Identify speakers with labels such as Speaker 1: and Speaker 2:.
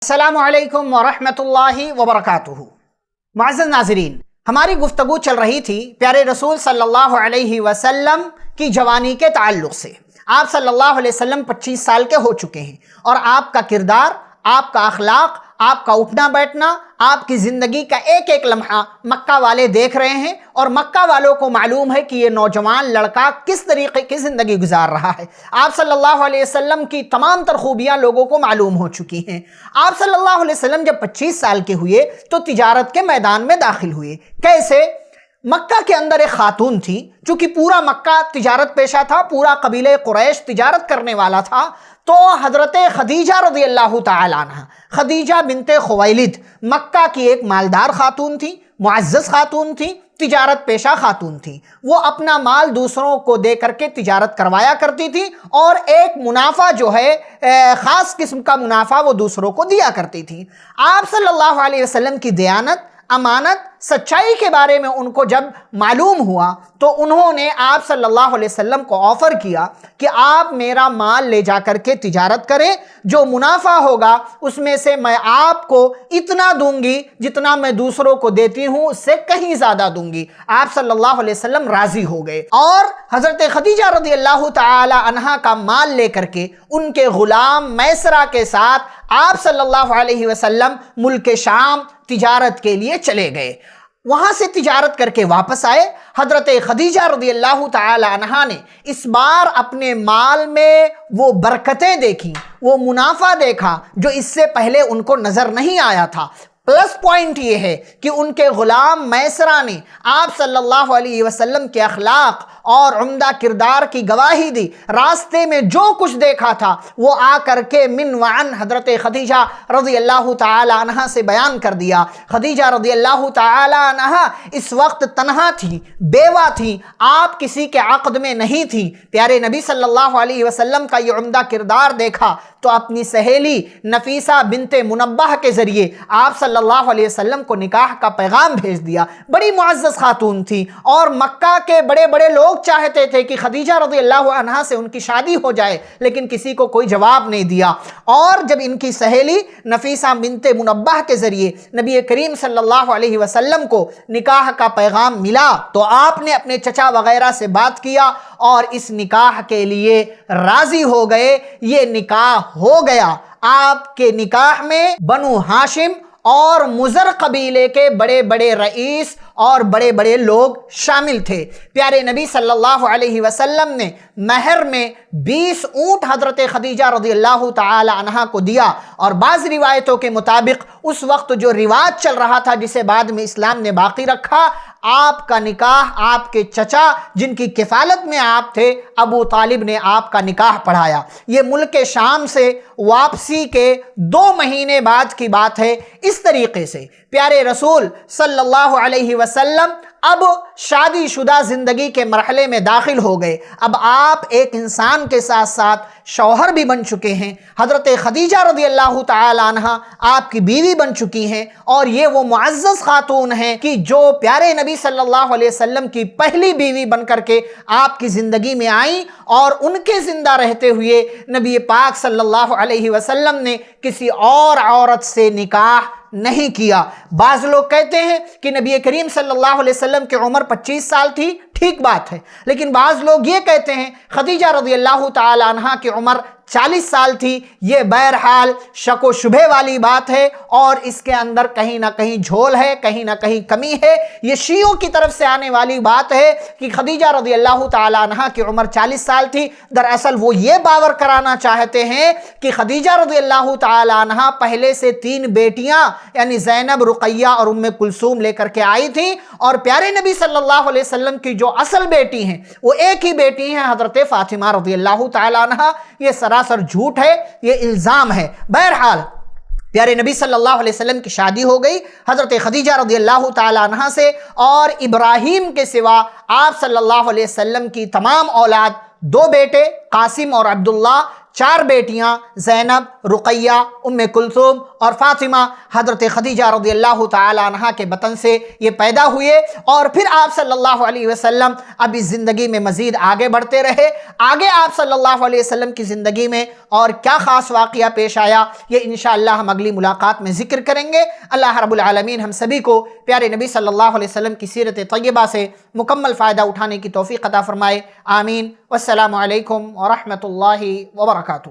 Speaker 1: السلام علیکم ورحمۃ اللہ وبرکاتہ۔ معزز ناظرین، ہماری گفتگو چل رہی تھی پیارے رسول صلی اللہ علیہ وسلم کی جوانی کے تعلق سے۔ آپ صلی اللہ علیہ وسلم 25 سال کے ہو چکے ہیں اور آپ کا کردار، آپ کا اخلاق، آپ کا اٹھنا بیٹھنا، آپ کی زندگی کا ایک ایک لمحہ مکہ والے دیکھ رہے ہیں اور مکہ والوں کو معلوم ہے کہ یہ نوجوان لڑکا کس طریقے کی زندگی گزار رہا ہے۔ آپ صلی اللہ علیہ وسلم کی تمام تر خوبیاں لوگوں کو معلوم ہو چکی ہیں۔ آپ صلی اللہ علیہ وسلم جب 25 سال کے ہوئے تو تجارت کے میدان میں داخل ہوئے۔ کیسے؟ مکہ کے اندر ایک خاتون تھی، چونکہ پورا مکہ تجارت پیشہ تھا، پورا قبیلہ قریش تجارت کرنے والا تھا، تو حضرت خدیجہ رضی اللہ تعالی عنہ، خدیجہ بنت خویلد، مکہ کی ایک مالدار خاتون تھی، معزز خاتون تھی، تجارت پیشہ خاتون تھی۔ وہ اپنا مال دوسروں کو دے کر کے تجارت کروایا کرتی تھی اور ایک منافع جو ہے خاص قسم کا منافع وہ دوسروں کو دیا کرتی تھی۔ آپ صلی اللہ علیہ وسلم کی دیانت، امانت، سچائی کے بارے میں ان کو جب معلوم ہوا تو انہوں نے آپ صلی اللہ علیہ وسلم کو آفر کیا کہ آپ میرا مال لے جا کر کے تجارت کریں، جو منافع ہوگا اس میں سے میں آپ کو اتنا دوں گی جتنا میں دوسروں کو دیتی ہوں، اس سے کہیں زیادہ دوں گی۔ آپ صلی اللہ علیہ وسلم راضی ہو گئے اور حضرت خدیجہ رضی اللہ تعالی عنہا کا مال لے کر کے ان کے غلام میسرہ کے ساتھ آپ صلی اللہ علیہ وسلم ملک شام تجارت کے لیے چلے گئے۔ وہاں سے تجارت کر کے واپس آئے۔ حضرت خدیجہ رضی اللہ تعالی عنہا نے اس بار اپنے مال میں وہ برکتیں دیکھیں، وہ منافع دیکھا جو اس سے پہلے ان کو نظر نہیں آیا تھا۔ پلس پوائنٹ یہ ہے کہ ان کے غلام میسرہ نے آپ صلی اللہ علیہ وسلم کے اخلاق اور عمدہ کردار کی گواہی دی۔ راستے میں جو کچھ دیکھا تھا وہ آ کر کے من وعن حضرت خدیجہ رضی اللہ تعالی عنہ سے بیان کر دیا۔ خدیجہ رضی اللہ تعالی عنہ اس وقت تنہا تھی، بیوہ تھی، آپ کسی کے عقد میں نہیں تھی۔ پیارے نبی صلی اللہ علیہ وسلم کا یہ عمدہ کردار دیکھا تو اپنی سہیلی نفیسہ بنت منبہ کے ذریعے آپ صلی اللہ علیہ وسلم کو نکاح کا پیغام بھیج دیا۔ بڑی معزز خاتون تھی اور مکہ کے بڑے بڑے لوگ چاہتے تھے کہ خدیجہ رضی اللہ عنہا سے ان کی شادی ہو جائے، لیکن کسی کو کوئی جواب نہیں دیا۔ اور جب ان کی سہیلی نفیسہ بنت منبہ کے ذریعے نبی کریم صلی اللہ علیہ وسلم کو نکاح کا پیغام ملا تو آپ نے اپنے چچا وغیرہ سے بات کیا اور اس نکاح کے لیے راضی ہو گئے۔ یہ نکاح ہو گیا۔ آپ کے نکاح میں بنو ہاشم اور مزر قبیلے کے بڑے بڑے رئیس اور بڑے بڑے لوگ شامل تھے۔ پیارے نبی صلی اللہ علیہ وسلم نے مہر میں 20 اونٹ حضرت خدیجہ رضی اللہ تعالی عنہ کو دیا، اور بعض روایتوں کے مطابق اس وقت جو رواج چل رہا تھا جسے بعد میں اسلام نے باقی رکھا، آپ کا نکاح آپ کے چچا جن کی کفالت میں آپ تھے ابو طالب نے آپ کا نکاح پڑھایا۔ یہ ملک شام سے واپسی کے 2 مہینے بعد کی بات ہے۔ اس طریقے سے پیارے رسول صلی اللہ علیہ وسلم اب شادی شدہ زندگی کے مرحلے میں داخل ہو گئے۔ اب آپ ایک انسان کے ساتھ ساتھ شوہر بھی بن چکے ہیں۔ حضرت خدیجہ رضی اللہ تعالی عنہ آپ کی بیوی بن چکی ہیں، اور یہ وہ معزز خاتون ہیں کہ جو پیارے نبی صلی اللہ علیہ وسلم کی پہلی بیوی بن کر کے آپ کی زندگی میں آئیں، اور ان کے زندہ رہتے ہوئے نبی پاک صلی اللہ علیہ وسلم نے کسی اور عورت سے نکاح نہیں کیا۔ بعض لوگ کہتے ہیں کہ نبی کریم صلی اللہ علیہ وسلم کی عمر 25 سال تھی، ٹھیک بات ہے، لیکن بعض لوگ یہ کہتے ہیں خدیجہ رضی اللہ تعالی عنہ کی عمر 40 سال تھی۔ یہ بہرحال شک و شبہ والی بات ہے اور اس کے اندر کہیں نہ کہیں جھول ہے، کہیں نہ کہیں کمی ہے۔ یہ شیعوں کی طرف سے آنے والی بات ہے کہ خدیجہ رضی اللہ تعالی عنہ کی عمر 40 سال تھی۔ دراصل وہ یہ باور کرانا چاہتے ہیں کہ خدیجہ رضی اللہ تعالی عنہ پہلے سے 3 بیٹیاں یعنی زینب، رقیہ اور ام کلثوم لے کر کے آئی تھیں، اور پیارے نبی صلی اللہ علیہ وسلم کی جو اصل بیٹی ہیں وہ ایک ہی بیٹی ہیں، حضرت فاطمہ رضی اللہ تعالی عنہ۔ یہ سراسر جھوٹ ہے، یہ الزام ہے۔ بہرحال پیارے نبی صلی اللہ علیہ وسلم کی شادی ہو گئی حضرت خدیجہ رضی اللہ تعالی عنہ سے، اور ابراہیم کے سوا آپ صلی اللہ علیہ وسلم کی تمام اولاد، 2 بیٹے قاسم اور عبداللہ، 4 بیٹیاں زینب، رقیہ، ام کلثوم اور فاطمہ حضرت خدیجہ رضی اللہ تعالی عنہا کے بطن سے یہ پیدا ہوئے، اور پھر آپ صلی اللہ علیہ وسلم اب اس زندگی میں مزید آگے بڑھتے رہے۔ آگے آپ صلی اللہ علیہ وسلم کی زندگی میں اور کیا خاص واقعہ پیش آیا، یہ انشاءاللہ ہم اگلی ملاقات میں ذکر کریں گے۔ اللہ رب العالمین ہم سبھی کو پیارے نبی صلی اللہ علیہ وسلم کی سیرت طیبہ سے مکمل فائدہ اٹھانے کی توفیق عطا فرمائے، آمین۔ والسلام علیکم ورحمۃ اللہ وبرکاتہ۔